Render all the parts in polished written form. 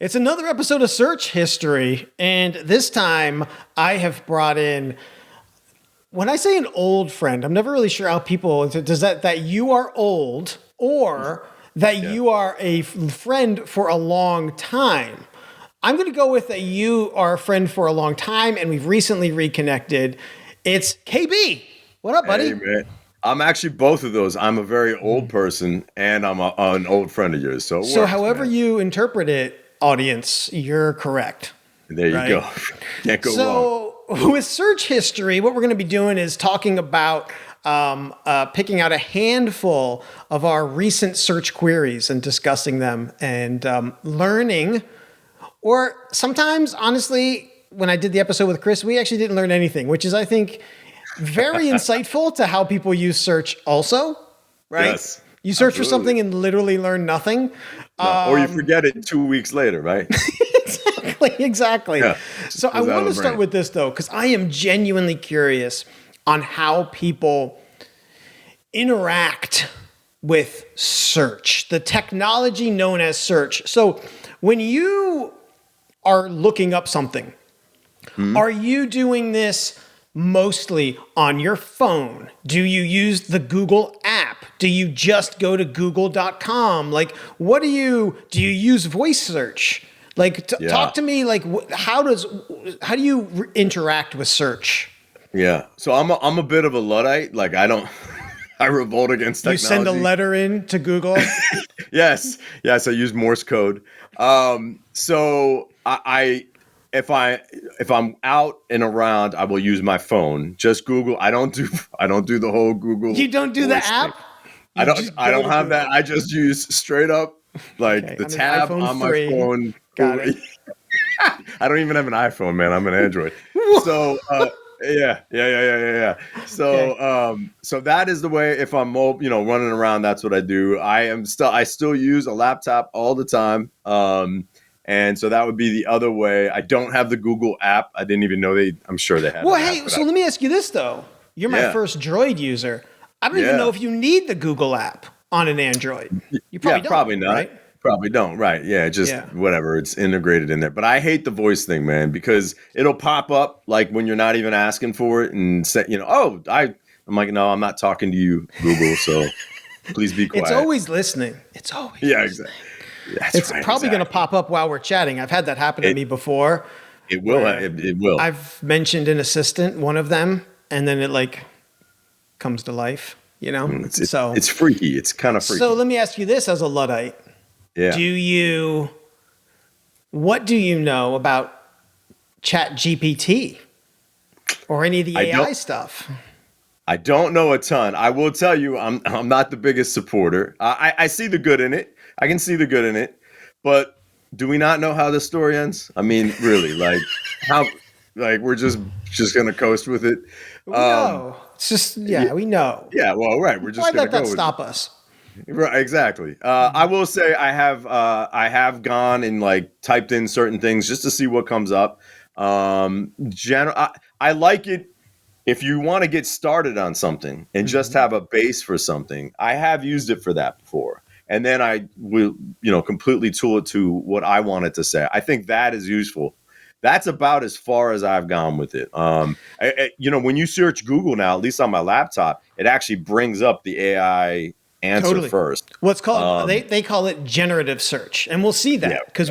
It's another episode of Search History, and this time I have brought in, when I say an old friend, I'm never really sure how people, does that you are old or that you are a friend for a long time? I'm going to go with that you are a friend for a long time, and we've recently reconnected. It's KB. What up, buddy? Hey, man. I'm actually both of those. I'm a very old person, and I'm an old friend of yours. So, However you interpret it, audience, you're correct. There you go. Can't go wrong. So, with search history, what we're going to be doing is talking about picking out a handful of our recent search queries and discussing them and learning. Or sometimes, honestly, when I did the episode with Chris, we actually didn't learn anything, which is, I think, very insightful to how people use search also, right? Yes, you search for something and literally learn nothing. Or you forget it 2 weeks later, right? Exactly. Yeah, so I want to start with this, though, because I am genuinely curious on how people interact with search, the technology known as search. So when you are looking up something, are you doing this mostly on your phone? Do you use the Google app? Do you just go to google.com? Like, what do you use voice search? Like, talk to me, like, how do you interact with search? Yeah. So I'm a bit of a Luddite. Like, I revolt against technology. You send a letter in to Google? Yes. I use Morse code. So if I'm out and around, I will use my phone. Just Google. I don't do the whole Google. You don't do the app? I don't have that. I just use straight up the tab on my phone. Got it. I don't even have an iPhone, man. I'm an Android. So yeah. So so that is the way. If I'm running around, that's what I do. I still use a laptop all the time. And so that would be the other way. I don't have the Google app. I didn't even know I'm sure they had. Well, hey, so let me ask you this, though. You're my first Droid user. I don't even know if you need the Google app on an Android. You probably don't. Probably not. Right? Probably don't. Right. Yeah. Just whatever. It's integrated in there. But I hate the voice thing, man, because it'll pop up like when you're not even asking for it and say, I'm like, no, I'm not talking to you, Google. So please be quiet. It's always listening. It's always listening. Exactly. It's probably going to pop up while we're chatting. I've had that happen to me before. It will. It will. I've mentioned an assistant, one of them, and then it comes to life, So it's freaky. It's kind of freaky. So let me ask you this as a Luddite. Yeah. What do you know about ChatGPT or any of the AI stuff? I don't know a ton. I will tell you, I'm not the biggest supporter. I see the good in it. I can see the good in it, but do we not know how the story ends? I mean, really, we're just gonna coast with it. We know. It's just we know. Yeah, well, right. We're just Why gonna let that stop us? Right, exactly. I will say I have gone and typed in certain things just to see what comes up. I like it. If you want to get started on something and just have a base for something, I have used it for that before. And then I will, completely tool it to what I want it to say. I think that is useful. That's about as far as I've gone with it. When you search Google now, at least on my laptop, it actually brings up the AI answer first. What's called they call it generative search, and we'll see that because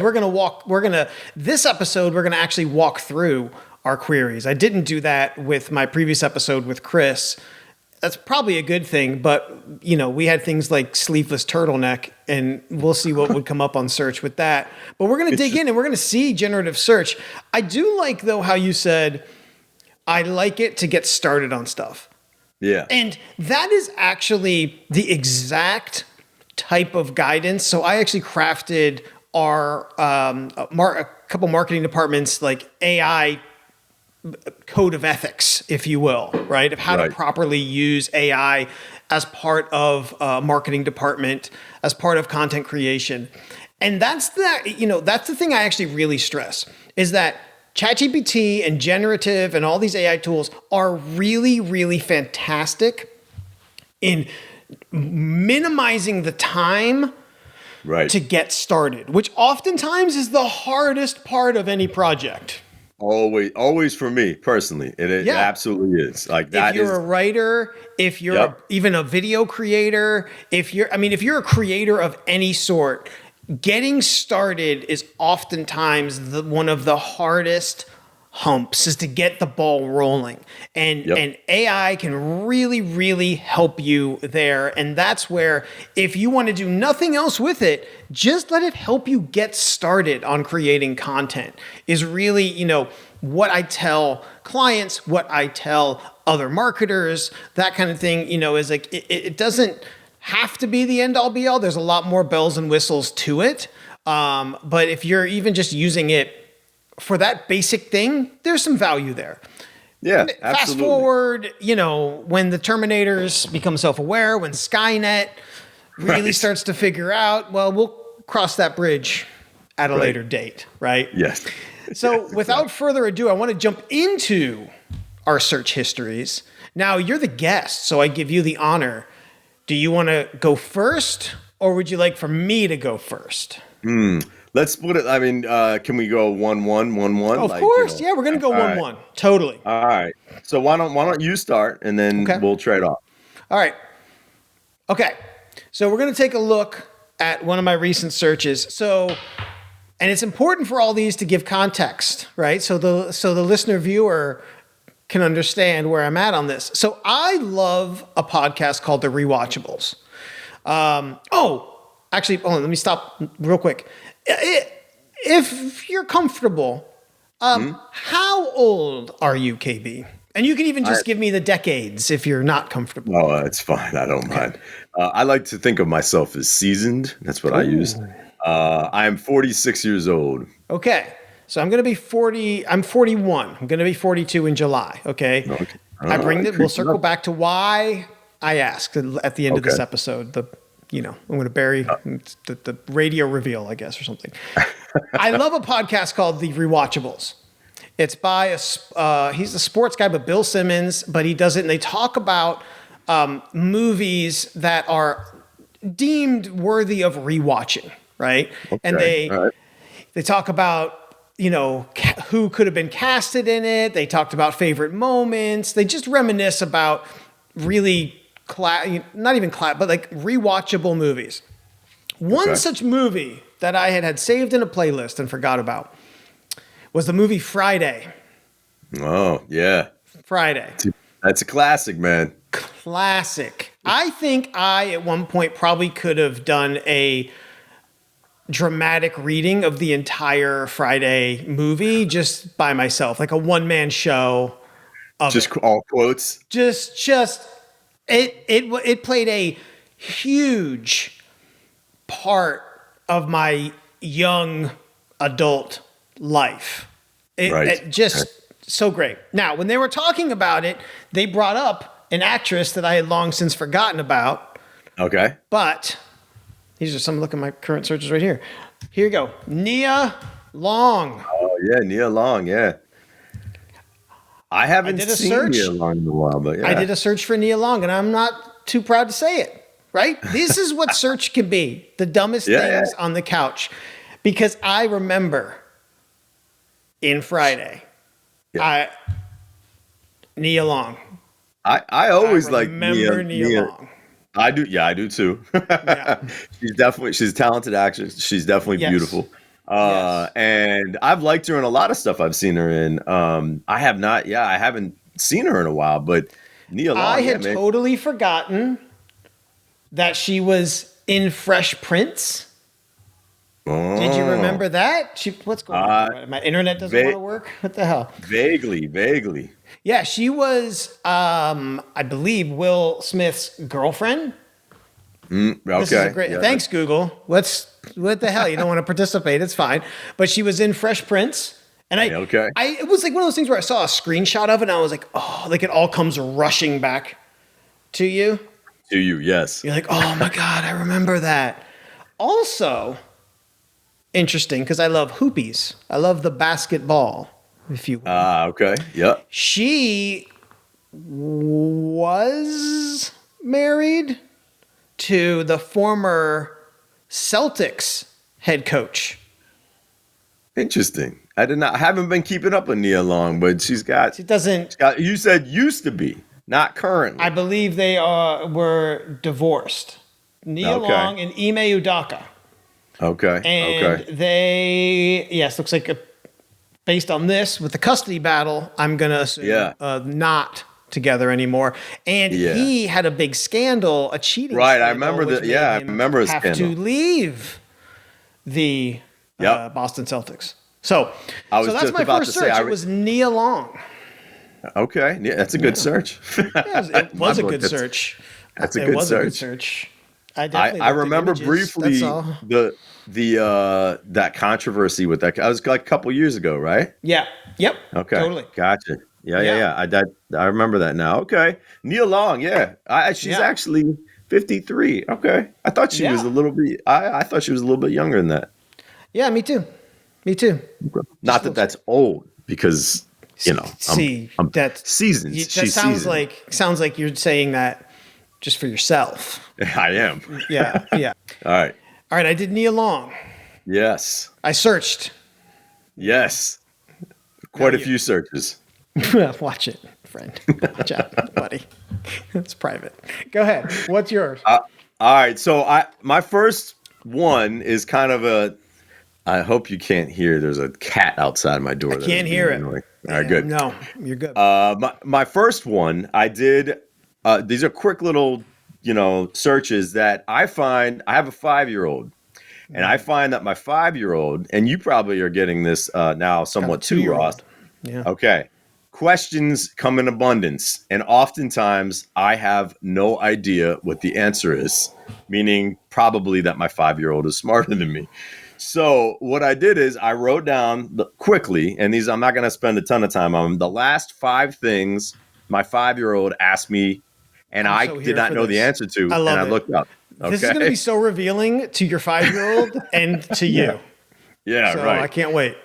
this episode we're gonna actually walk through our queries. I didn't do that with my previous episode with Chris. That's probably a good thing, but we had things like sleeveless turtleneck, and we'll see what would come up on search with that. But we're going to dig in and we're going to see generative search. I do like, though, how you said, I like it to get started on stuff. Yeah. And that is actually the exact type of guidance. So I actually crafted our a couple marketing departments AI code of ethics, if you will, right? Of how to properly use AI as part of a marketing department, as part of content creation. And that's the thing I actually really stress is that ChatGPT and generative and all these AI tools are really, really fantastic in minimizing the time Right. to get started, which oftentimes is the hardest part of any project. Always for me personally, it Yeah. absolutely is. Like that If you're is. a writer, if you're Yep. even a video creator, if you're a creator of any sort, getting started is oftentimes one of the hardest humps, is to get the ball rolling. And Yep. and AI can really, really help you there. And that's where, if you want to do nothing else with it, just let it help you get started on creating content, is really, what I tell clients, what I tell other marketers, that kind of thing, is like, it doesn't have to be the end all be all. There's a lot more bells and whistles to it. But if you're even just using it for that basic thing, there's some value there. Yeah, Fast absolutely. forward, when the Terminators become self-aware, when Skynet really Right. starts to figure out, well, we'll cross that bridge at a later date, right? Yes. So Yes, without further ado, I want to jump into our search histories. Now, you're the guest, so I give you the honor. Do you want to go first, or would you like for me to go first? Let's split it. I mean, can we go 1-1, 1-1? Of course. Yeah, we're going to go 1-1. Totally. All right. So why don't you start and then Okay. we'll trade off. All right. Okay. So we're going to take a look at one of my recent searches. So, and it's important for all these to give context, right? So the listener viewer can understand where I'm at on this. So I love a podcast called The Rewatchables. Actually, hold on, let me stop real quick. If you're comfortable, how old are you, KB? And you can even just give me the decades if you're not comfortable. Oh, it's fine. I don't mind. I like to think of myself as seasoned. That's what I use. I'm 46 years old. Okay. So I'm going to be 40. I'm 41. I'm going to be 42 in July. Okay. Okay. We'll circle back to why I asked at the end of this Okay. episode. I'm going to bury the radio reveal, I guess, or something. I love a podcast called The Rewatchables. It's by he's a sports guy, but Bill Simmons, but he does it, and they talk about movies that are deemed worthy of rewatching, right? Okay. And they All right. they talk about, who could have been casted in it. They talked about favorite moments. They just reminisce about really not even but like rewatchable movies. One such movie that I had saved in a playlist and forgot about was the movie Friday. Oh, yeah. Friday. That's a classic, man. Classic. I think I, at one point, probably could have done a dramatic reading of the entire Friday movie just by myself, like a one-man show. Just all quotes. It played a huge part of my young adult life. It just so great. Now, when they were talking about it, they brought up an actress that I had long since forgotten about. Okay. But these are some, look at my current searches right here. Here you go. Nia Long. Oh, yeah. Nia Long. Yeah. I haven't seen Nia Long in a while, but yeah. I did a search for Nia Long, and I'm not too proud to say it, right? This is what search can be. The dumbest things on the couch. Because I remember in Friday, Nia Long. I always like Nia Long. I do. Yeah, I do too. Yeah. She's a talented actress. She's definitely beautiful. And I've liked her in a lot of stuff I've seen her in. I haven't seen her in a while, but Nia Long. I had totally forgotten that she was in Fresh Prince. Oh. Did you remember that? What's going on? My internet doesn't want to work? What the hell? Vaguely. Yeah, she was, I believe, Will Smith's girlfriend. Okay. This is a great. Thanks, Google. What the hell? You don't want to participate? It's fine. But she was in Fresh Prince, and it was like one of those things where I saw a screenshot of it, and I was like, oh, like it all comes rushing back to you. To you, yes. You're like, oh my God, I remember that. Also, interesting because I love hoopies. I love the basketball, if you will. Okay. Yeah. She was married to the former Celtics head coach. Interesting. I haven't been keeping up with Nia Long, but She doesn't. you said used to be, not currently. I believe they were divorced. Nia Long and Ime Udaka. Okay. And they, looks like based on this with the custody battle, I'm going to assume not together anymore. And he had a big scandal, a cheating scandal. Right, I remember that. Yeah, I remember his scandal. Have to leave the Boston Celtics. So that's my first search. It was Nia Long. Okay, yeah, that's a good search. It was a good search. That's a good search. I remember briefly that controversy with that. I was like a couple years ago, right? Yeah. Yep. Okay. Totally. Gotcha. Yeah. I remember that now. Okay. Nia Long. Yeah. She's actually 53. Okay. I thought she was a little bit. I thought she was a little bit younger than that. Yeah. Me too. Not that that's old, because I'm that's seasoned. That sounds like you're saying that just for yourself. I am. Yeah. All right. I did Nia Long. Yes. I searched. Yes. Quite a few searches. Watch it, friend. Watch out, buddy. It's private. Go ahead. What's yours? All right. So my first one is kind of I hope you can't hear. There's a cat outside my door. I can't hear it. All right, good. No, you're good. My first one, I did. These are quick little, searches that I find. I have a 5-year-old, and I find that my 5-year-old, and you probably are getting this now somewhat too, Ross. Yeah. Okay. Questions come in abundance, and oftentimes I have no idea what the answer is, meaning probably that my 5-year-old is smarter than me. So what I did is I wrote down quickly, and these I'm not going to spend a ton of time on them, the last 5 things my 5-year-old asked me, and I did not know the answer to, and I looked up. Okay? This is going to be so revealing to your 5-year-old and to you. Yeah, so right. I can't wait.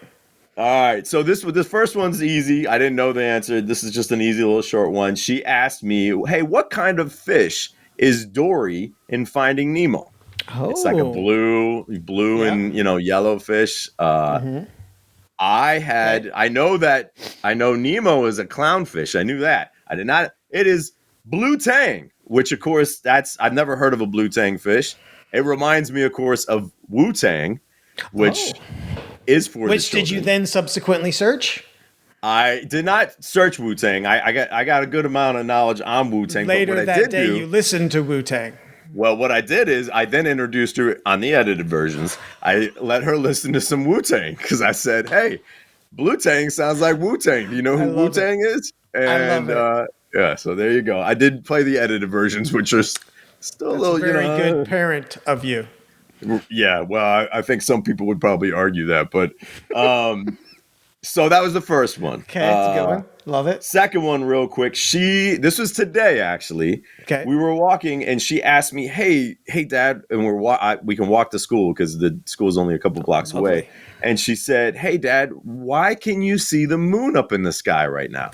All right, so this first one's easy. I didn't know the answer. This is just an easy little short one. She asked me, "Hey, what kind of fish is Dory in Finding Nemo?" Oh. It's like a blue and yellow fish. I know Nemo is a clownfish. I knew that. I did not. It is blue tang, which of course I've never heard of a blue tang fish. It reminds me, of course, of Wu-Tang, which is for the children. Did you then subsequently search? I did not search Wu-Tang. I got a good amount of knowledge on Wu-Tang. Later that day, you listened to Wu-Tang. Well, what I did is I then introduced her on the edited versions. I let her listen to some Wu-Tang because I said, "Hey, Blue Tang sounds like Wu-Tang. Do you know who Wu-Tang is?" And I love it. So there you go. I did play the edited versions, which are still a little, very good parent of you. Yeah, well, I think some people would probably argue that, but so that was the first one. Okay, it's a good one. Love it. Second one, real quick. This was today, actually. Okay. We were walking, and she asked me, "Hey, Dad," and we can walk to school because the school is only a couple blocks away. And she said, "Hey, Dad, why can you see the moon up in the sky right now?"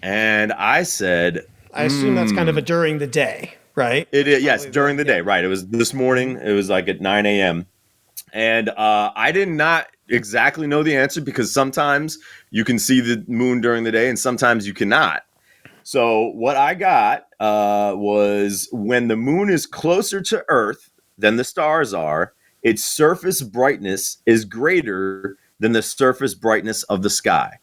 And I said, I assume that's kind of a during the day, right? It is, yes, during the day, right. It was this morning. It was like at 9 a.m. And I did not exactly know the answer because sometimes you can see the moon during the day and sometimes you cannot. So what I got was when the moon is closer to Earth than the stars are, its surface brightness is greater than the surface brightness of the sky.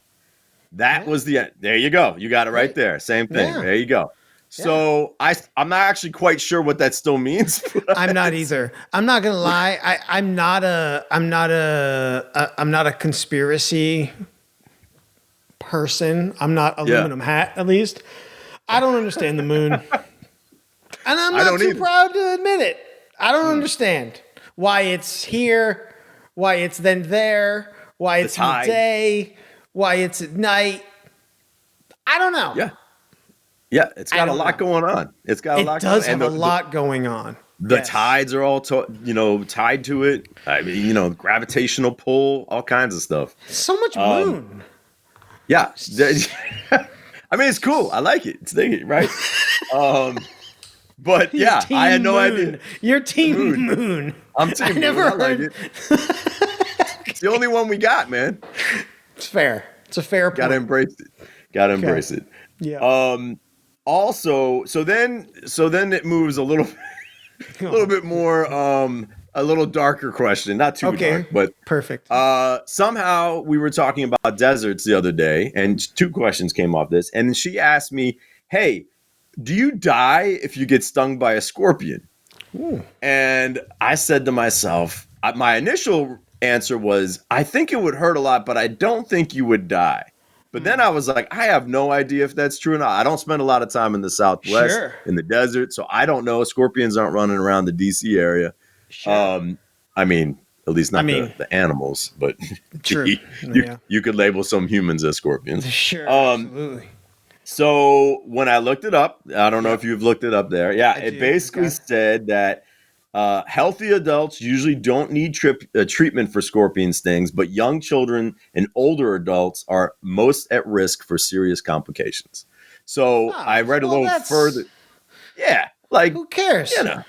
That was there you go. You got it right there. Same thing. Yeah. There you go. So I'm not actually quite sure what that still means. I'm not either. I'm not gonna lie. I'm not a conspiracy person. I'm not aluminum hat, at least. I don't understand the moon. And I'm not too proud to admit it. I don't understand why it's here, why it's then there, why it's in the day, why it's at night. I don't know. Yeah, it's got a lot going on. It's got a lot going on. It does have a lot going on. The tides are all tied to it. I mean, gravitational pull, all kinds of stuff. So much moon. Yeah. I mean, it's cool. I like it. It's thinking, right? But You're yeah, team I had no moon. idea. You're team moon. I'm team I moon. never I like heard. it. It's the only one we got, man. It's fair. It's a fair point. Gotta embrace it. Gotta embrace it. Yeah. Also, so then it moves a little bit more, a little darker question, not too dark, but perfect. somehow we were talking about deserts the other day, and two questions came off this, and she asked me, "Hey, do you die if you get stung by a scorpion?" Ooh. And I said to myself, my initial answer was, I think it would hurt a lot, but I don't think you would die. But then I was like, I have no idea if that's true or not. I don't spend a lot of time in the Southwest, in the desert, so I don't know. Scorpions aren't running around the DC area. Sure. I mean, at least not the animals, but true. You could label some humans as scorpions. Sure, absolutely. So when I looked it up, I don't know if you've looked it up there. Yeah, it basically said that healthy adults usually don't need treatment for scorpion stings, but young children and older adults are most at risk for serious complications. So I read a little further. Yeah, like who cares? You know.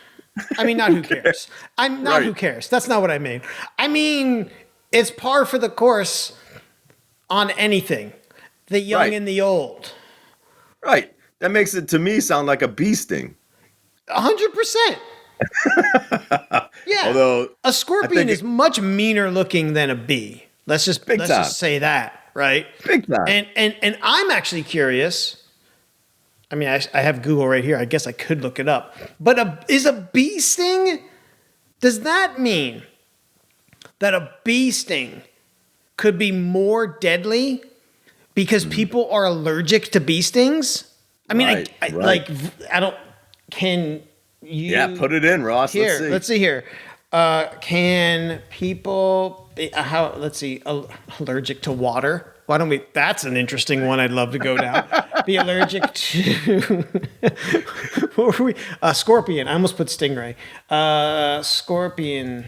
I mean, not who cares. I'm not who cares. That's not what I mean. I mean, it's par for the course on anything. The young and the old. Right. That makes it, to me, sound like a bee sting. 100%. Yeah. Although a scorpion is much meaner looking than a bee. Let's just say that, right? Big time. And I'm actually curious. I mean, I have Google right here. I guess I could look it up. But is a bee sting? Does that mean that a bee sting could be more deadly because people are allergic to bee stings? I mean, I don't. Can you? Yeah, put it in, Ross. Here, let's see here. Can people be, let's see, allergic to water? Why don't we? That's an interesting one. I'd love to go down. Be allergic to what were we? Scorpion. I almost put stingray. Scorpion.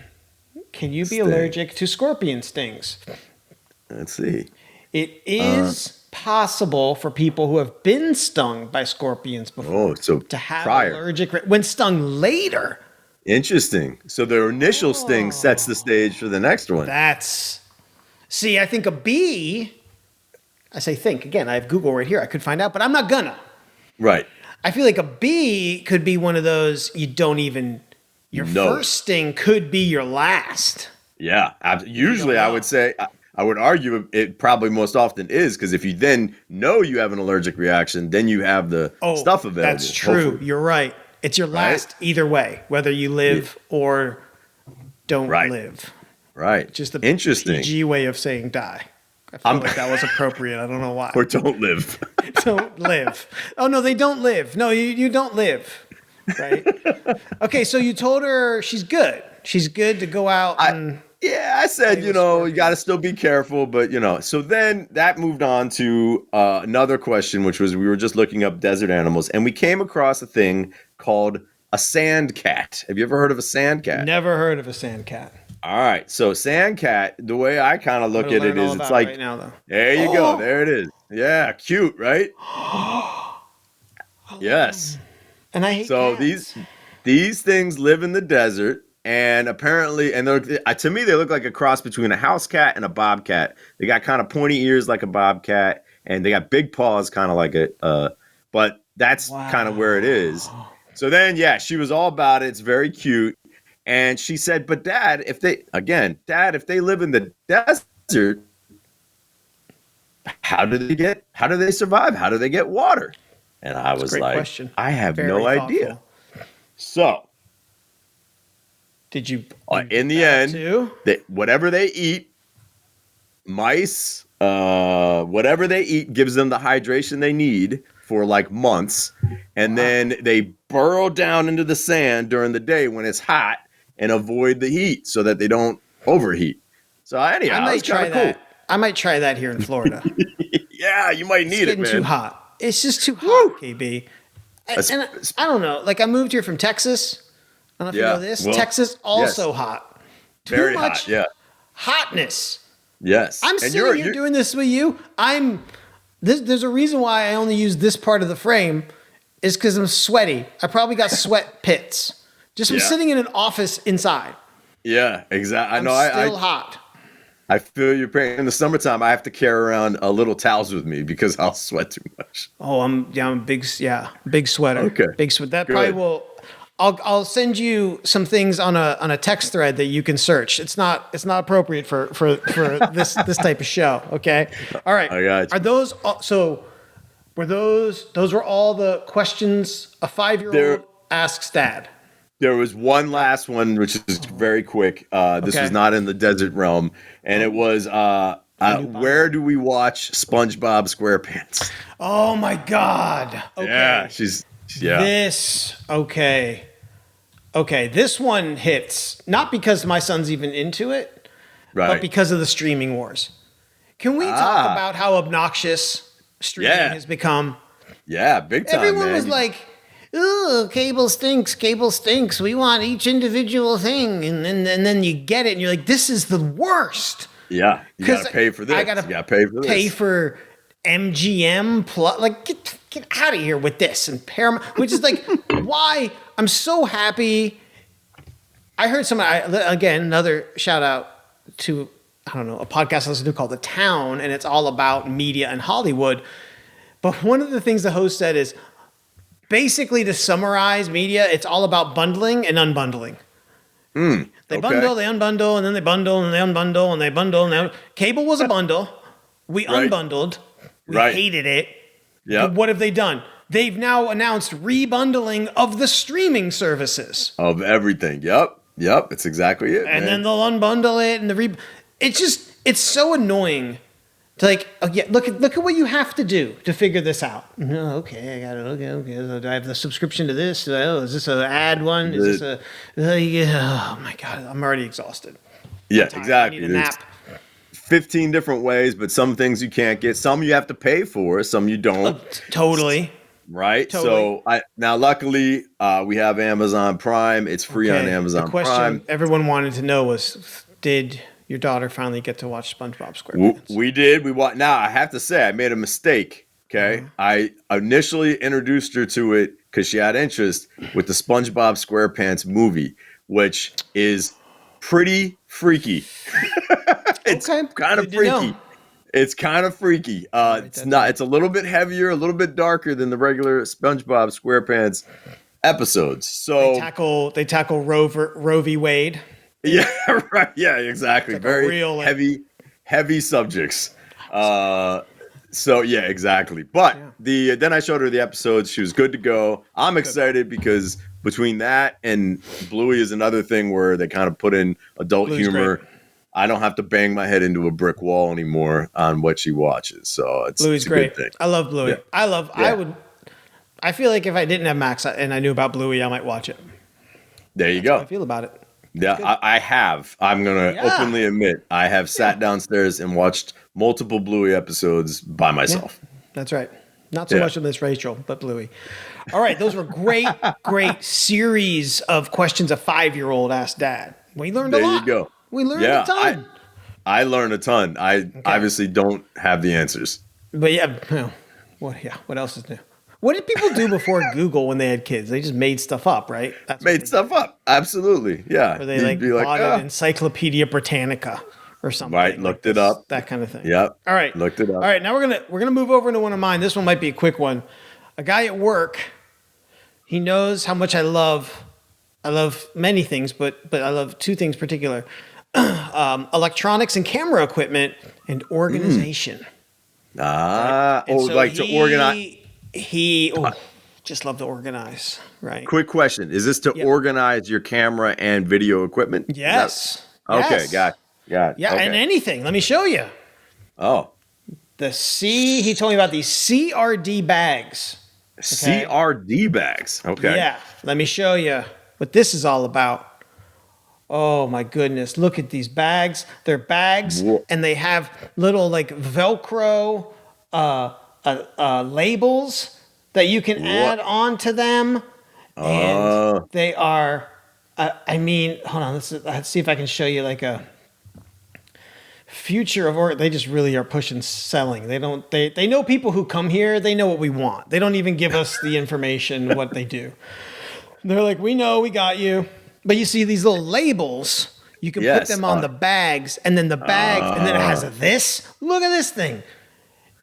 Can you be allergic to scorpion stings? Let's see. It is possible for people who have been stung by scorpions before to have allergic when stung later. Interesting. So the initial sting sets the stage for the next one. I think a bee. I say think again. I have Google right here. I could find out, but I'm not gonna. Right. I feel like a bee could be one of those you don't even. Your first sting could be your last. Yeah. Usually, I would say. I would argue it probably most often is, because if you then know you have an allergic reaction, then you have the stuff available. That's true. Hopefully. You're right. It's your last either way, whether you live or don't live. Right. Just the interesting PG way of saying die. I feel like that was appropriate. I don't know why. Or don't live. Don't live. Oh, no, they don't live. No, you don't live. Right? Okay, so you told her she's good. She's good to go out and... Yeah, I said, you got to still be careful, but, so then that moved on to another question, which was we were just looking up desert animals, and we came across a thing called a sand cat. Have you ever heard of a sand cat? Never heard of a sand cat. All right, so sand cat, the way I kind of look at it is it's like, right now, though. There you go, there it is. Yeah, cute, right? Yes. And I hate cats. these things live in the desert. And apparently, to me, they look like a cross between a house cat and a bobcat. They got kind of pointy ears like a bobcat, and they got big paws kind of like but that's kind of where it is. So then, she was all about it. It's very cute. And she said, but Dad, if they live in the desert, how do they survive? How do they get water? And I was like, question. I have no idea. So. Did you? In the end, whatever they eat, mice, whatever they eat gives them the hydration they need for like months. And then they burrow down into the sand during the day when it's hot and avoid the heat so that they don't overheat. So anyhow, it's kind of cool. I might try that here in Florida. Yeah, you might need it, man. It's getting too hot. It's just too hot, KB. And I don't know. Like I moved here from Texas. I don't know if you know this. Well, Texas also hot. Too much hotness. Yes. I'm sitting here doing this with you. There's a reason why I only use this part of the frame is because I'm sweaty. I probably got sweat pits. Just from sitting in an office inside. Yeah, exactly. I I'm know. still hot. I feel your pain. In the summertime, I have to carry around little towels with me because I'll sweat too much. Oh, I'm a big sweater. Okay, Big sweat. That good. probably will. I'll send you some things on a text thread that you can search. It's not appropriate for this type of show. Okay. All right. I got you. Are those so? Were those were all the questions a 5-year-old asks dad? There was one last one, which is very quick. This was not in the desert realm, and it was where do we watch SpongeBob SquarePants? Oh my God! Okay. Yeah, This okay. This one hits not because my son's even into it, but because of the streaming wars. Can we talk about how obnoxious streaming has become? Yeah, big time. Everyone man. was like, "Ooh, cable stinks. Cable stinks. We want each individual thing," and then you get it, and you're like, "This is the worst." Yeah, you gotta pay for this. I gotta pay for MGM plus. Like, get out of here with this and Paramount, which is like, why? I'm so happy. I heard again, another shout out to, I don't know, a podcast I listen to called The Town, and it's all about media and Hollywood. But one of the things the host said is, basically, to summarize media, it's all about bundling and unbundling. They bundle, they unbundle, and then they bundle, and they unbundle, and they bundle. And cable was a bundle. We unbundled. We hated it. Yeah. But what have they done? They've now announced rebundling of the streaming services. Of everything. Yep. It's exactly it. And then they'll unbundle it, and it's so annoying. To look at what you have to do to figure this out. Okay, I got it. Okay. So do I have the subscription to this? Is this an ad one? Is this oh my God, I'm already exhausted. Yeah, exactly. I need a nap. 15 different ways, but some things you can't get. Some you have to pay for, some you don't. Totally. Right? Totally. So now luckily we have Amazon Prime. It's free on Amazon the question Prime. Everyone wanted to know was, did your daughter finally get to watch SpongeBob SquarePants? We did. Now I have to say I made a mistake. Okay. I initially introduced her to it because she had interest with the SpongeBob SquarePants movie, which is pretty freaky. It's kind of freaky. It's kind of freaky. It's a little bit heavier, a little bit darker than the regular SpongeBob SquarePants episodes. So they tackle Roe v. Wade. Yeah, right. Yeah, exactly. Like very real, heavy subjects. So yeah, exactly. But then I showed her the episodes. She was good to go. I'm excited because between that and Bluey is another thing where they kind of put in adult Bluey's humor. Great. I don't have to bang my head into a brick wall anymore on what she watches. So Bluey's a great. Good thing. I love Bluey. Yeah. I feel like if I didn't have Max and I knew about Bluey, I might watch it. There you go. How I feel about it. Yeah, I have. I'm going to openly admit I have sat downstairs and watched multiple Bluey episodes by myself. Yeah, that's right. Not so much of Miss Rachel, but Bluey. All right, those were great series of questions a 5-year-old asked dad. We learned a lot. There you go. We learned a ton. I learned a ton. I obviously don't have the answers. But what else is new? What did people do before Google when they had kids? They just made stuff up, right? Made stuff up. Absolutely. Yeah. Or they bought an Encyclopedia Britannica or something. Right. Looked it up. That kind of thing. Yep. All right. Looked it up. All right. Now we're gonna move over into one of mine. This one might be a quick one. A guy at work, he knows how much I love many things, but I love two things in particular. Electronics and camera equipment and organization. Right? So to organize. He just love to organize, right? Quick question. Is this to organize your camera and video equipment? Yes. Okay, got it. Yeah, okay. and anything. Let me show you. Oh. He told me about these CRD bags. Okay? CRD bags. Okay. Yeah. Let me show you what this is all about. Oh my goodness. Look at these bags. They're bags and they have little like Velcro labels that you can add on to them. And they are, hold on. Let's see if I can show you future of they just really are pushing selling. They know people who come here. They know what we want. They don't even give us the information what they do. They're like, we know, we got you. But you see these little labels. You can put them on the bags, and then the bags, and then it has this. Look at this thing.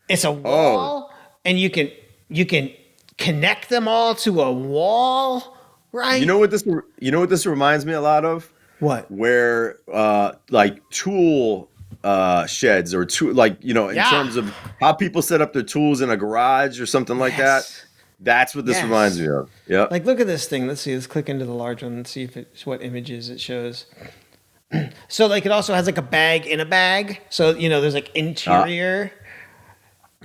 It's a wall, and you can connect them all to a wall, right? You know what this reminds me a lot of? What? Where like tool sheds or tool, like, you know, in terms of how people set up their tools in a garage or something like that. That's what this reminds me of. Yeah. Like, look at this thing. Let's see. Let's click into the large one and see if it's what images it shows. So, like, it also has like a bag in a bag. So, you know, there's like interior.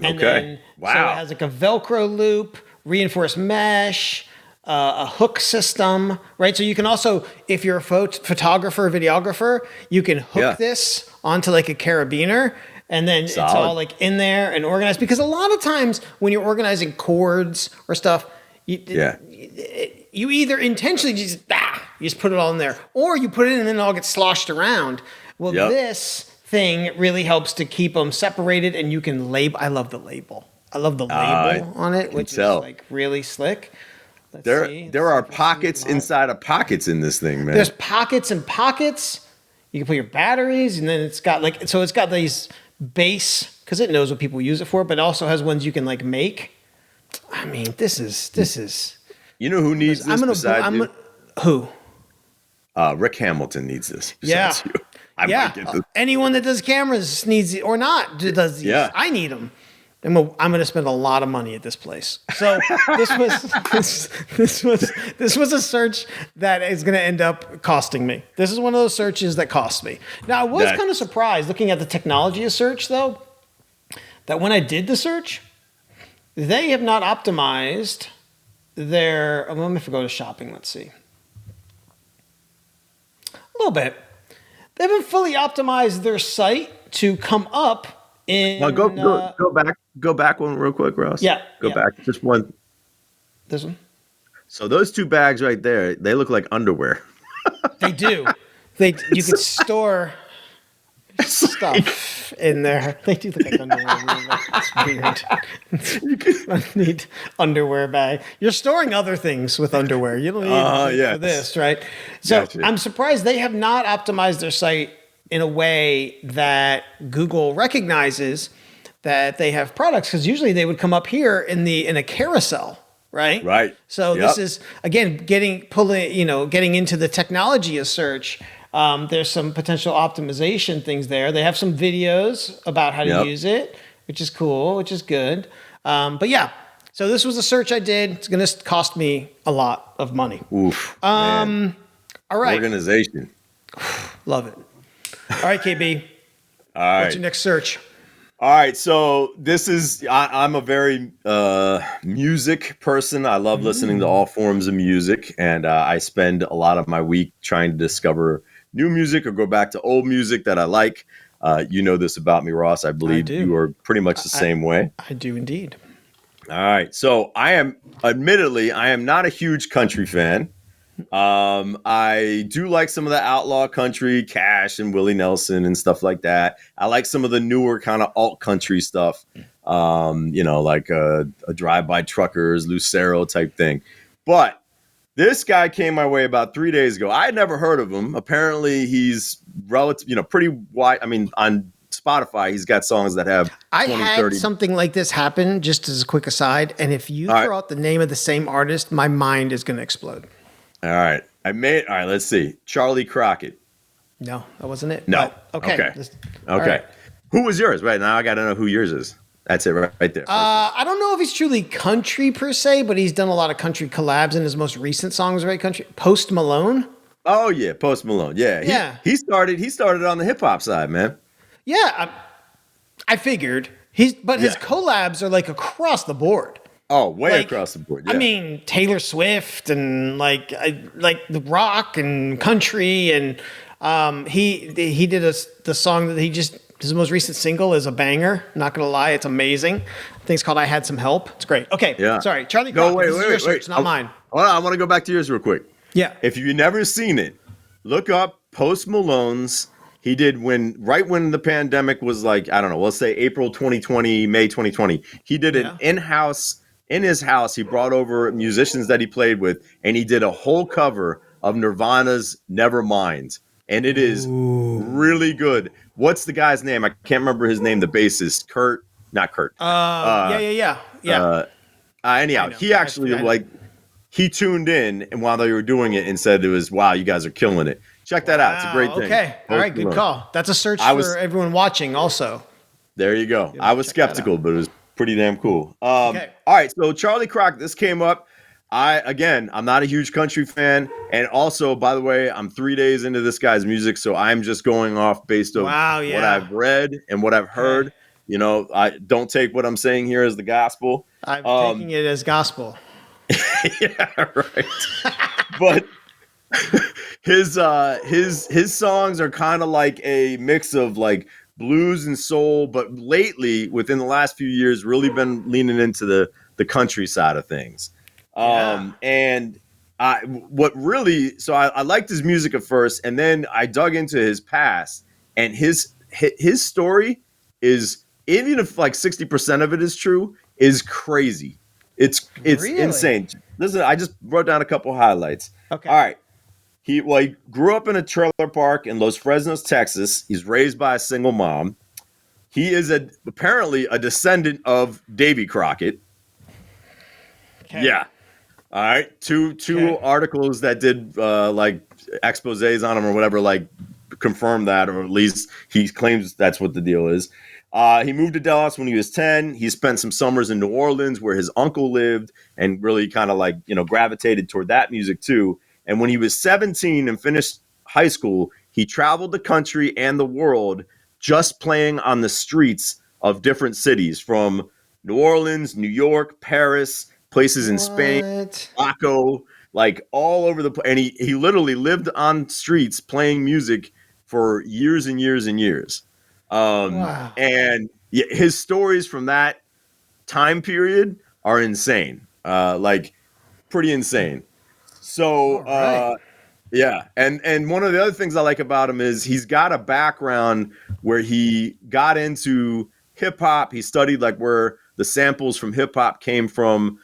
And then, so it has like a Velcro loop, reinforced mesh, a hook system, right? So you can also, if you're a photographer or videographer, you can hook this onto like a carabiner, and then it's all like in there and organized. Because a lot of times when you're organizing cords or stuff, you either intentionally just put it all in there, or you put it in and then it all gets sloshed around. Well, this thing really helps to keep them separated, and you can label. I love the label. I love the label on it, which is like really slick. There are pockets inside of pockets in this thing, man. There's pockets and pockets. You can put your batteries, and then it's got like, so it's got these base, because it knows what people use it for, but it also has ones you can like make. I mean, this is. You know who needs this besides you? Who? Rick Hamilton needs this besides you. I might get this. Anyone that does cameras needs it or not does these. Yeah. I need them. I'm going to spend a lot of money at this place. So this was a search that is going to end up costing me. This is one of those searches that cost me. Now, I was kind of surprised looking at the technology of search, though, that when I did the search, they have not optimized their. Let me go to shopping. Let's see. A little bit. They haven't fully optimized their site to come up in. Now go back one real quick, Ross. Yeah. Go back just one. This one. So those two bags right there, they look like underwear. They do. You could store stuff in there. They do look like underwear. It's weird. I need underwear bag. You're storing other things with underwear. You don't need for this, right? So gotcha. I'm surprised they have not optimized their site in a way that Google recognizes that they have products, because usually they would come up here in a carousel, right? Right. So this is again getting into the technology of search. There's some potential optimization things there. They have some videos about how to use it, which is cool, which is good. But yeah, so this was a search I did. It's going to cost me a lot of money. Oof. All right. Organization. Love it. All right, KB. All right. What's your next search? All right, so I'm a very music person. I love listening to all forms of music, and I spend a lot of my week trying to discover new music or go back to old music that I like. You know this about me, Ross. I believe you are pretty much the same way. I do indeed. All right, so I am not a huge country fan. I do like some of the outlaw country, Cash and Willie Nelson and stuff like that. I like some of the newer kind of alt country stuff, like a Drive-By Truckers, Lucero type thing. But this guy came my way about 3 days ago. I had never heard of him. Apparently he's pretty wide. I mean, on Spotify, he's got songs that have 20, I had 30. something like this happen, just as a quick aside. And if you throw out the name of the same artist, my mind is going to explode. All right. Let's see. Charley Crockett. No, that wasn't it. No. But, okay. Right. Who was yours? Right now I got to know who yours is. That's it right there. I don't know if he's truly country per se, but he's done a lot of country collabs, and his most recent song was very country. Post Malone. Oh yeah, Post Malone. Yeah. He started on the hip hop side, man. Yeah, I figured. His collabs are like across the board. Oh, way across the board. Yeah. I mean, Taylor Swift and like the rock and country, and he did the song that his most recent single is a banger. Not gonna lie, it's amazing. I think it's called "I Had Some Help." It's great. Okay, sorry, Charley Crockett. Wait, this is your search, not mine. Hold on, I want to go back to yours real quick. Yeah. If you've never seen it, look up Post Malone's he did right when the pandemic was like, I don't know, let's say April 2020, May 2020. He did an in his house. He brought over musicians that he played with, and he did a whole cover of Nirvana's Nevermind. And it is really good. What's the guy's name? I can't remember his name. The bassist, not Kurt. Yeah. Anyhow, he actually he tuned in and while they were doing it and said it was, wow, you guys are killing it. Check that out. It's a great thing. Okay. All right. Good call. That's a search for everyone watching also. There you go. I was skeptical, but it was pretty damn cool. Okay. All right. So Charley Crockett, this came up. I'm not a huge country fan. And also, by the way, I'm 3 days into this guy's music. So I'm just going off based on what I've read and what I've heard. You know, I don't take what I'm saying here as the gospel. I'm taking it as gospel. Yeah, right. But his songs are kind of like a mix of like blues and soul, but lately, within the last few years, really been leaning into the country side of things. And I liked his music at first, and then I dug into his past, and his story is, even if like 60% of it is true, is crazy. It's really insane. Listen, I just wrote down a couple highlights. Okay. All right. He grew up in a trailer park in Los Fresnos, Texas. He's raised by a single mom. He is apparently a descendant of Davy Crockett. Okay. Yeah. All right. Two articles that did like exposés on him or whatever, like confirm that, or at least he claims that's what the deal is. He moved to Dallas when he was 10. He spent some summers in New Orleans where his uncle lived and really kind of like, gravitated toward that music too. And when he was 17 and finished high school, he traveled the country and the world just playing on the streets of different cities, from New Orleans, New York, Paris, places in Spain, Morocco, like all over the place. And he literally lived on streets playing music for years and years and years. And his stories from that time period are insane, like pretty insane. So, and one of the other things I like about him is he's got a background where he got into hip hop. He studied like where the samples from hip hop came from.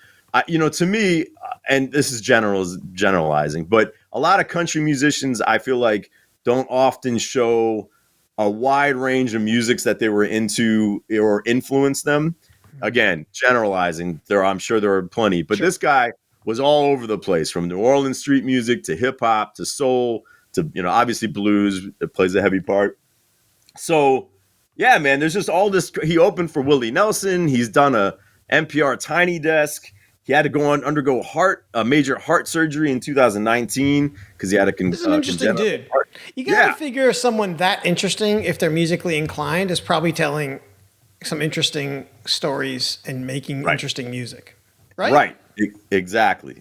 To me, and this is generalizing, but a lot of country musicians, I feel like, don't often show a wide range of musics that they were into or influenced them. Again, generalizing, I'm sure there are plenty, but this guy was all over the place, from New Orleans street music to hip hop to soul to, obviously blues. It plays a heavy part. So yeah, man, there's just all this. He opened for Willie Nelson. He's done a NPR Tiny Desk. He had to undergo a major heart surgery in 2019 because he had This is an interesting dude. Heart. You got to figure someone that interesting, if they're musically inclined, is probably telling some interesting stories and making interesting music, right? Right. Exactly.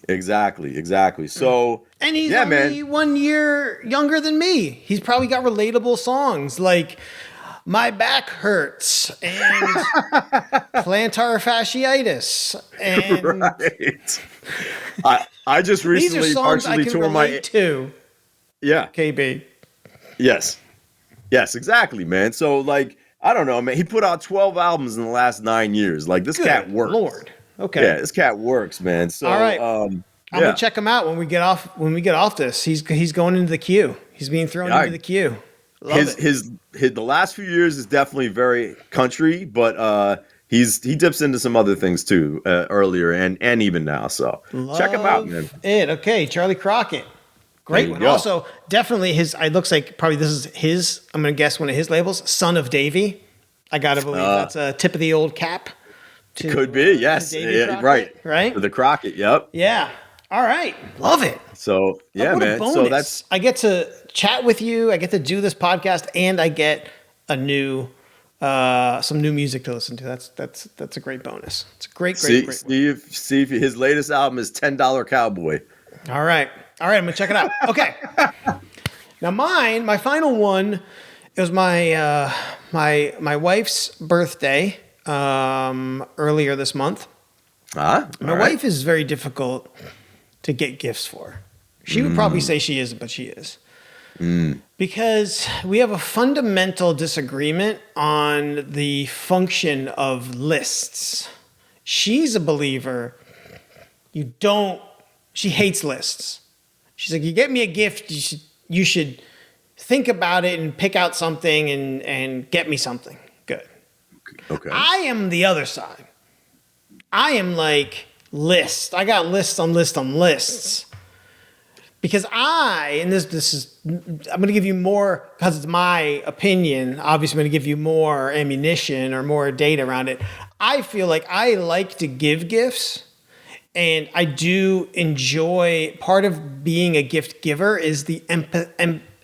So, and he's only 1 year younger than me. He's probably got relatable songs like "My Back Hurts" and "Plantar Fasciitis." And I just recently these are songs partially I can relate to. Yeah. KB. Yes, exactly, man. So like, I don't know, man. He put out 12 albums in the last 9 years. Like, this cat works. Lord. Okay. Yeah, this cat works, man. So all right. I'm gonna check him out when we get off this. He's going into the queue. He's being thrown into the queue. His the last few years is definitely very country, but he dips into some other things too, earlier and even now. So check him out, man. Okay, Charley Crockett. Great one. Also, definitely it looks like probably this is his, I'm going to guess one of his labels, Son of Davy. I got to believe that's a tip of the old cap. Could be, yes. Yeah, right. For the Crockett, yep. Yeah. All right. Love it. So, yeah, man. So I get to chat with you, I get to do this podcast, and I get some new music to listen to. That's a great bonus. It's a great Steve, his latest album is $10 Cowboy. All right, I'm gonna check it out. Okay. Now my final one, it was my wife's birthday earlier this month. My wife is very difficult to get gifts for. She would probably say she isn't, but she is. Because we have a fundamental disagreement on the function of lists. She's a believer. She hates lists. She's like, you get me a gift, you should think about it and pick out something and get me something good. Okay. I am the other side. I am like list. I got lists on lists on lists. Because I'm going to give you more, because it's my opinion, obviously I'm going to give you more ammunition or more data around it. I feel like I like to give gifts, and I do enjoy, part of being a gift giver is the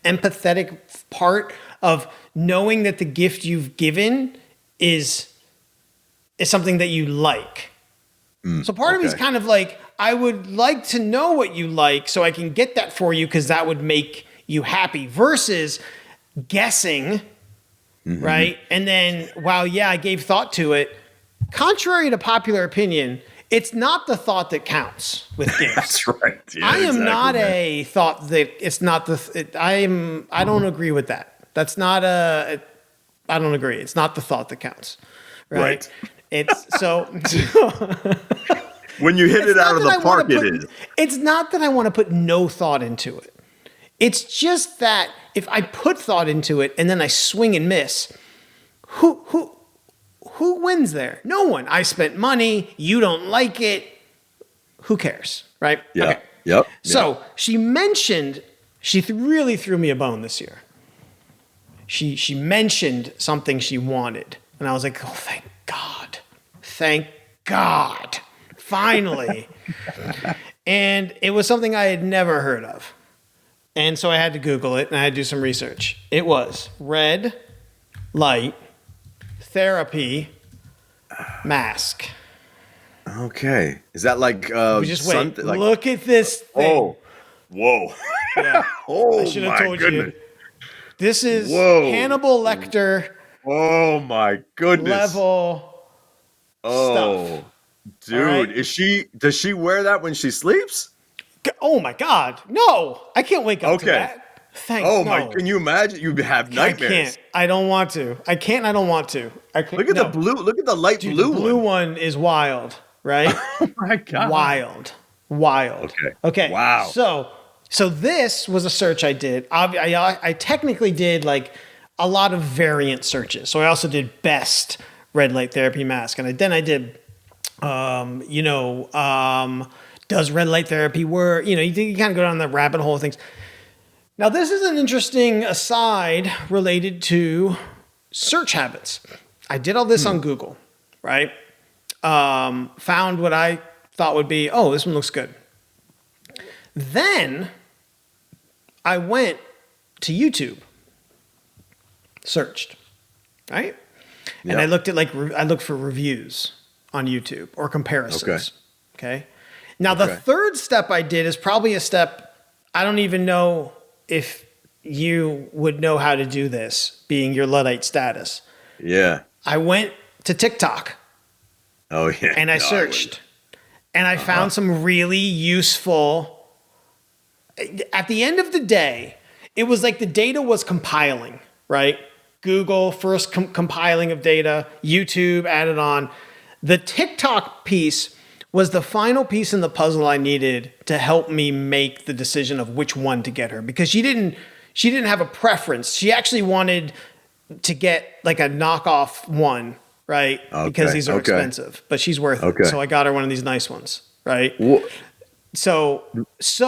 empathetic part of knowing that the gift you've given is something that you like. So part of me is kind of like, I would like to know what you like so I can get that for you because that would make you happy versus guessing, right? And then, wow, yeah, I gave thought to it. Contrary to popular opinion, it's not the thought that counts with gifts. That's right. Yeah, I am not man. a thought that it's not I don't agree with that. That's not I don't agree. It's not the thought that counts, right? It's so when you hit it out of the park, it is. It's not that I want to put no thought into it. It's just that if I put thought into it and then I swing and miss, who wins there? No one. I spent money. You don't like it. Who cares, right? Yeah. Okay. Yep. So she mentioned, really threw me a bone this year. She mentioned something she wanted, and I was like, oh, thank God. Finally. And it was something I had never heard of. And so I had to Google it and I had to do some research. It was red light therapy mask. Okay. Is that like Just wait. Look at this thing. Oh. Whoa. Yeah. Oh, I should have my told goodness. you. This is Whoa. Hannibal Lecter Oh my goodness. level stuff. Dude, right? Does she wear that when she sleeps? Oh my God. No, I can't wake up to that. Can you imagine? You have nightmares. I can't. I don't want to. I can't and I don't want to. I can't. Look at the blue. Look at the light blue one. The blue one is wild, right? Oh my God. Wild. Okay. Wow. So this was a search I did. I technically did like a lot of variant searches. So I also did best red light therapy mask. And then I did, does red light therapy work? You kind of go down the rabbit hole of things. Now, this is an interesting aside related to search habits. I did all this on Google, right? Found what I thought would be, this one looks good. Then I went to YouTube, searched, right? Yep. And I looked for reviews on YouTube or comparisons. Okay. Now, the third step I did is probably a step I don't even know if you would know how to do this, being your Luddite status. Yeah. I went to TikTok. Oh, yeah. And I searched. And I found some really useful. At the end of the day, it was like the data was compiling, right? Google first compiling of data, YouTube added on. The TikTok piece was the final piece in the puzzle I needed to help me make the decision of which one to get her, because she didn't have a preference. She actually wanted to get like a knockoff one, right? Because these are expensive, but she's worth it. So I got her one of these nice ones, right? So this was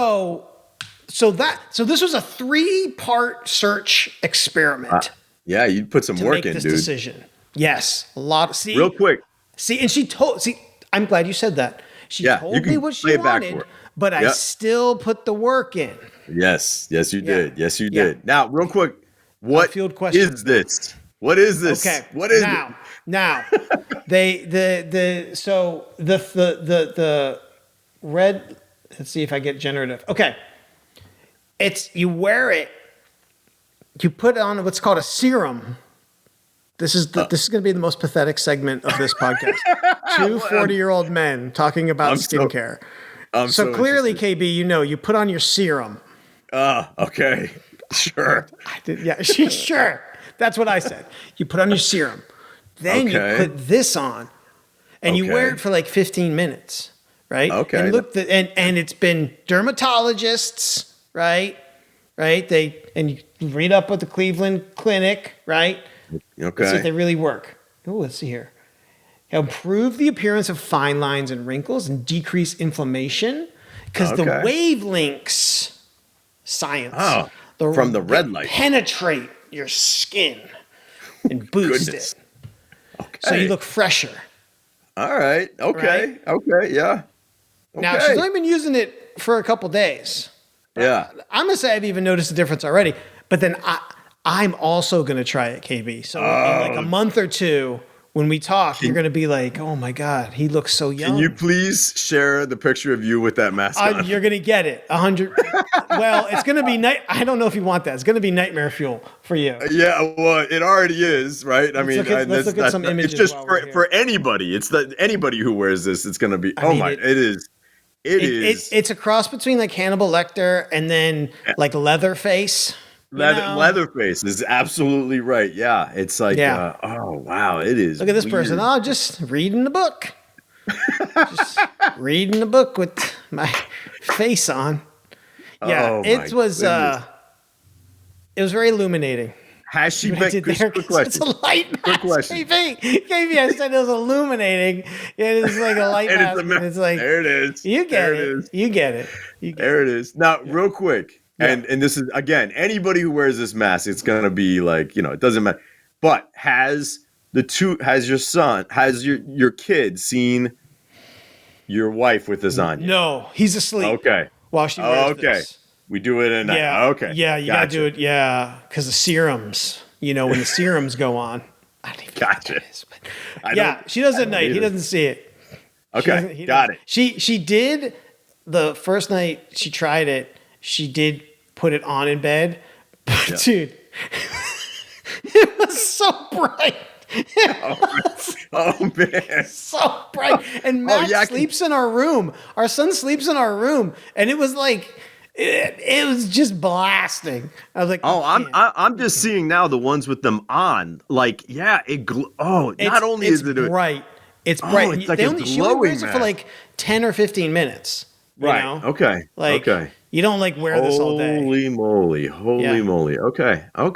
a 3-part search experiment. Yeah, you put some work in, this dude. Decision. Yes, a lot. Real quick. And I'm glad you said that. She told me what she wanted, but I still put the work in. Yes, you did. Yes, you did. Now, real quick, what is this? What is this? Okay. What is Now, the red. Let's see if I get generative. Okay, you wear it. You put on what's called a serum. This is going to be the most pathetic segment of this podcast. Two 40-year-old men talking about skincare. So clearly, KB, you put on your serum. Okay. Sure. I did, yeah, sure. That's what I said. You put on your serum. Then you Okay. put this on. And you wear Okay. it for like 15 minutes, right? Okay. And look, and it's been dermatologists, right? And you read up with the Cleveland Clinic, right? Let's see if Okay. they really work. Oh, let's see here. Improve the appearance of fine lines and wrinkles and decrease inflammation because the Okay. wavelengths, science, Oh, from the red light. penetrate your skin and boost Goodness. it. Okay. So you look fresher. All right. Okay. Okay. Yeah. Now, Okay. she's only been using it for a couple days. Yeah. I'm going to say I've even noticed a difference already. But then I'm also going to try it, KB. So in like a month or two, when we talk, you're going to be like, oh my God, he looks so young. Can you please share the picture of you with that mask on? You're going to get it. 100. Well, it's going to be I don't know if you want that. It's going to be nightmare fuel for you. Yeah, well, it already is, right? I mean, let's look at some images. It's just while we're here. for anybody. It's anybody who wears this. It's going to be. It is. It's a cross between like Hannibal Lecter and then like Leatherface. Leatherface is absolutely right. Yeah, it's like, oh wow, it is. Look at this weird. person. Oh, just reading the book. Just reading the book with my face on. Yeah, Oh, it was very illuminating. Has she What I been? did there, Quick question. it's a light mask. Quick question. KB, I said it was illuminating. It is like a light mask. And it's like, there it is. You get there it. Is. You get it. You get There it is. Now, real quick, Yeah. and this is again, anybody who wears this mask, it's gonna be like, it doesn't matter. But has your kid seen your wife with this on you? No, he's asleep. Okay. While she wears this. We do it at night. Yeah. Okay. Yeah, you gotta do it. Yeah, because the serums. When the serums go on. I don't even know what that is, but she does it at night. He doesn't see it. Okay. Got it. She did the first night she tried it. She did put it on in bed, but dude, it was so bright. Oh man, So bright. And Max sleeps in our room. Our son sleeps in our room, and it was like. It was just blasting. I was like, I'm just seeing now the ones with them on. Like, not only is it bright, it's bright. It's like she only wears it for like 10 or 15 minutes. Right. You know? Okay. Like, you don't like wear this all day. Holy moly! Okay. Talk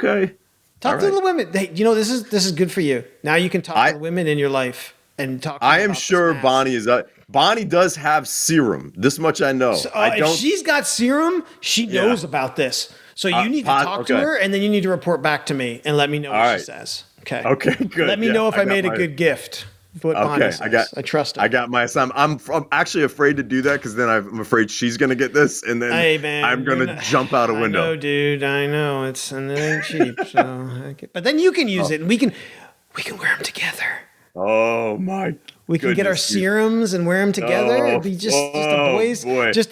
to the women. Hey, this is good for you. Now you can talk to the women in your life and talk. I am sure Bonnie is. Bonnie does have serum. This much I know. So, if she's got serum, she knows about this. So you need to talk to her, and then you need to report back to me and let me know what she says. Okay. Okay. Good. Let me know if I made a good gift. What Bonnie says. I trust her. I got my son. I'm actually afraid to do that because then I'm afraid she's gonna get this, and then I'm gonna jump out a window. I know, dude. I know and it ain't cheap. So, but then you can use it, and we can wear them together. Oh my! We can get our serums and wear them together. It'd be just a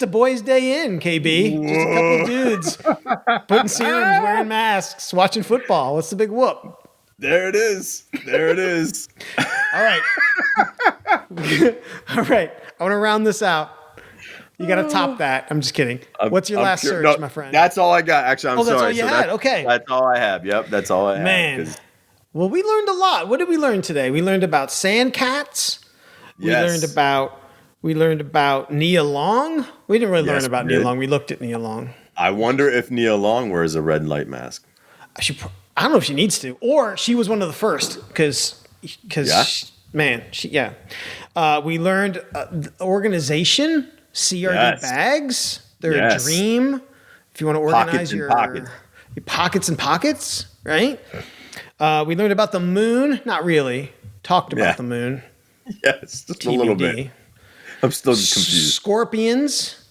boys' day in, KB. Just a couple dudes putting serums, wearing masks, watching football. What's the big whoop? There it is. All right. All right. I want to round this out. You got to top that. I'm just kidding. What's your last search, my friend? That's all I got. Actually, I'm sorry. That's all you had? Okay. That's all I have. Yep, that's all I have. Man. Well, we learned a lot. What did we learn today? We learned about sand cats. We learned about Nia Long. We didn't really learn about Nia Long. We looked at Nia Long. I wonder if Nia Long wears a red light mask. I don't know if she needs to, or she was one of the first because we learned the organization CRD Bags. They're a dream if you want to organize your pockets and pockets, right? We learned about the moon. Not really. Talked about the moon. Yes, just TBD. A little bit. I'm still confused. Scorpions,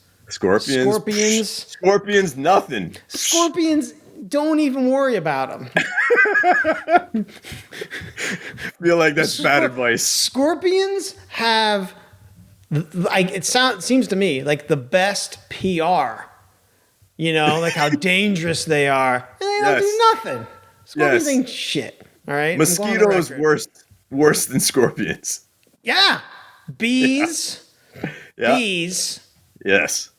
nothing. Scorpions, don't even worry about them. Feel like that's bad advice. Scorpions have, seems to me like the best PR. Like how dangerous they are. And they don't do nothing. Scorpions ain't shit. All right. Mosquitoes worse than scorpions. Yeah. Bees. Yeah. Bees. Yes.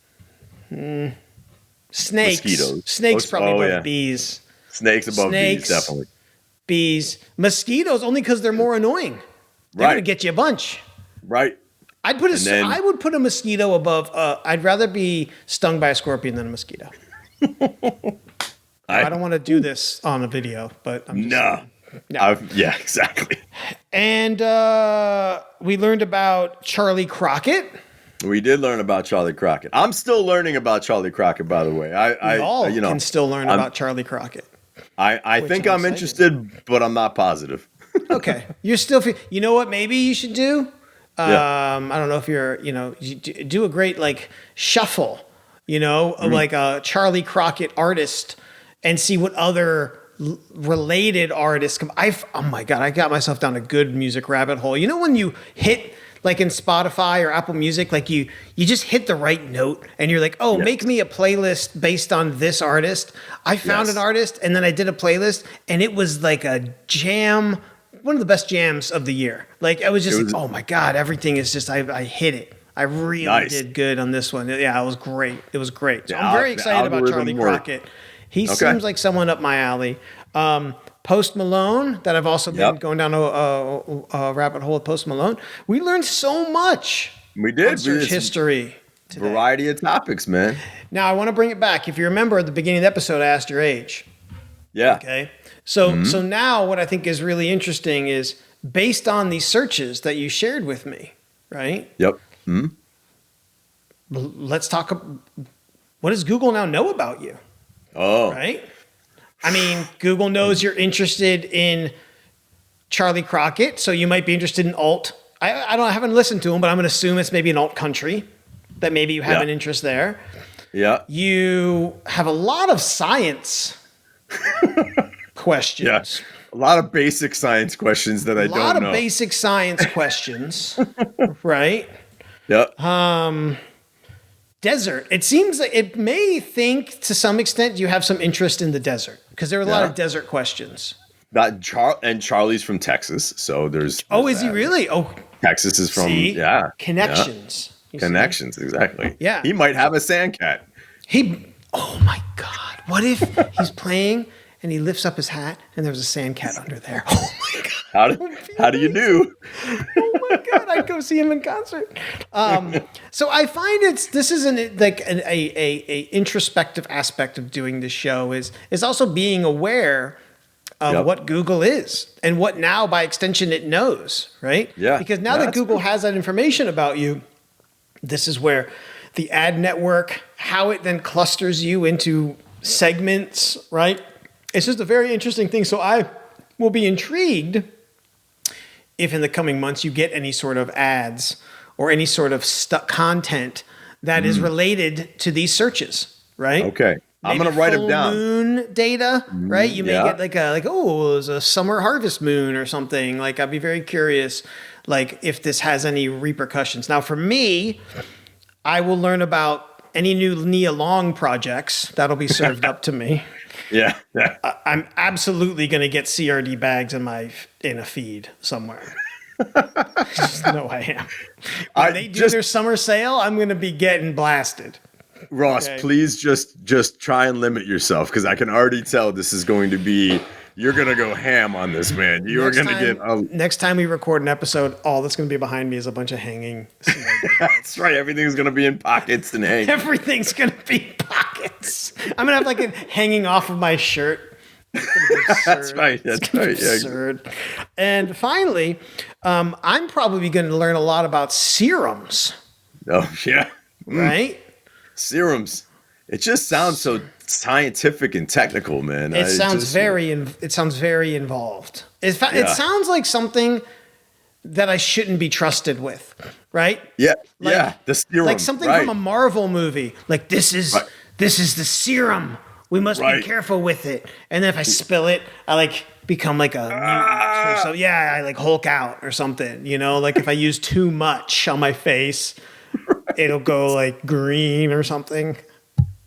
Snakes. Mosquitoes. Snakes probably above yeah. bees. Snakes above Snakes, bees, definitely. Bees. Mosquitoes only because they're more annoying. They're going to get you a bunch. Right. I would put a mosquito above. I'd rather be stung by a scorpion than a mosquito. I don't want to do this on a video, but I'm just saying. No. Yeah, exactly. And we learned about Charley Crockett. We did learn about Charley Crockett. I'm still learning about Charley Crockett, by the way. We all can still learn about Charley Crockett. I think I'm interested, but I'm not positive. Okay. You're still, you know what maybe you should do? I don't know if you're, you do a great like shuffle, like a Charley Crockett artist and see what other related artists come. Oh my God, I got myself down a good music rabbit hole. You know, when you hit like in Spotify or Apple Music, like you just hit the right note and you're like, oh, make me a playlist based on this artist. I found an artist and then I did a playlist and it was like a jam, one of the best jams of the year. Like I was just like, oh my God, everything is just, I hit it. I really did good on this one. Yeah, it was great. It was great. So I'm very excited about Charley Crockett. He seems like someone up my alley. Post Malone, that I've also been going down a rabbit hole with Post Malone. We learned so much. We did. On search history today. Variety of topics, man. Now, I want to bring it back. If you remember at the beginning of the episode, I asked your age. Yeah. Okay. So now what I think is really interesting is based on these searches that you shared with me, right? Yep. Let's talk. What does Google now know about you? Oh. Right? I mean, Google knows you're interested in Charley Crockett, so you might be interested in alt. I haven't listened to him, but I'm going to assume it's maybe an alt country, that maybe you have an interest there. Yeah. You have a lot of science questions. Yeah. A lot of basic science questions that I don't know. A lot of basic science questions, right? Yep. Desert. It seems like it may think to some extent you have some interest in the desert because there are a lot of desert questions. And Charlie's from Texas, so there's. Oh, is he really? Oh, Texas is from connections. Yeah. Connections, exactly. Yeah, he might have a sand cat. Oh my God! What if he's playing and he lifts up his hat and there's a sand cat under there? Oh my God! How do you do? Oh my God! I'd go see him in concert. So I find this is a introspective aspect of doing this show is also being aware of what Google is and what now by extension it knows, right? Yeah. Because now that Google has that information about you, this is where the ad network, how it then clusters you into segments, right? It's just a very interesting thing. So I will be intrigued if in the coming months you get any sort of ads or any sort of content that is related to these searches, right? Okay. I'm going to write them down. Moon data, right? You may get like it was a summer harvest moon or something. Like I'd be very curious, like if this has any repercussions. Now for me, I will learn about any new Nia Long projects that'll be served up to me. Yeah. I'm absolutely going to get CRD bags in a feed somewhere. Just know I am. When they do their summer sale, I'm going to be getting blasted. Ross, please just try and limit yourself because I can already tell this is going to be. You're going to go ham on this, man. You are going to get. Next time we record an episode, all that's going to be behind me is a bunch of hanging. That's right. Everything's going to be in pockets and hang. Everything's going to be pockets. I'm going to have like it hanging off of my shirt. That's right. That's right. Absurd. Yeah. And finally, I'm probably going to learn a lot about serums. Oh, yeah. Right? Serums. It just sounds so scientific and technical, man. It sounds very involved. It sounds like something that I shouldn't be trusted with, right? Yeah, the serum, like something from a Marvel movie. Like this is the serum. We must be careful with it. And then if I spill it, I like become like a mutant. So I like Hulk out or something. You know, like if I use too much on my face, it'll go like green or something.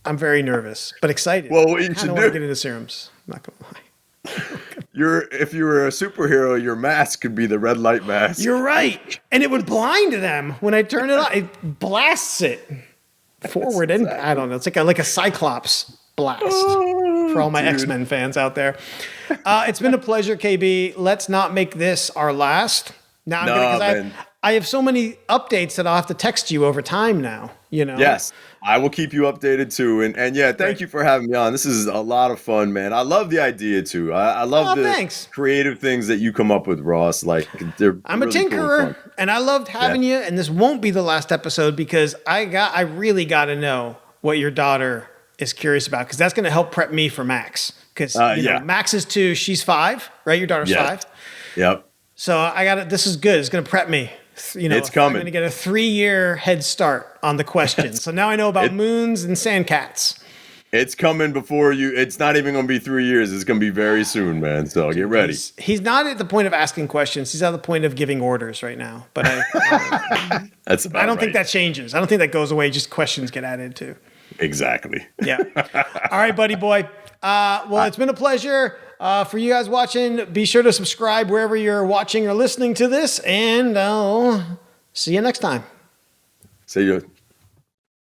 I'm very nervous, but excited. Well, what you should do? I don't want to get into serums. I'm not gonna lie. If you were a superhero, your mask could be the red light mask. You're right, and it would blind them when I turn it on. It blasts it. forward and I don't know. It's like a Cyclops blast for all my X-Men fans out there. It's been a pleasure, KB. Let's not make this our last. Now I have so many updates that I'll have to text you over time now, you know? Yes, I will keep you updated too. And yeah, thank you for having me on. This is a lot of fun, man. I love the idea too. I love the creative things that you come up with, Ross. Like I'm really a tinkerer and I loved having you. And this won't be the last episode because I really got to know what your daughter is curious about because that's going to help prep me for Max. Because Max is 2, she's 5, right? Your daughter's 5. Yep. So this is good. It's going to prep me. You know, it's coming. I'm going to get a 3-year head start on the questions. So now I know about moons and sandcats. It's coming before you. It's not even going to be 3 years. It's going to be very soon, man. So get ready. He's not at the point of asking questions. He's at the point of giving orders right now. But that's about I don't think that changes. I don't think that goes away. Just questions get added too. Exactly. Yeah. All right, buddy boy. Well, it's been a pleasure. For you guys watching, be sure to subscribe wherever you're watching or listening to this, and I'll see you next time. See you.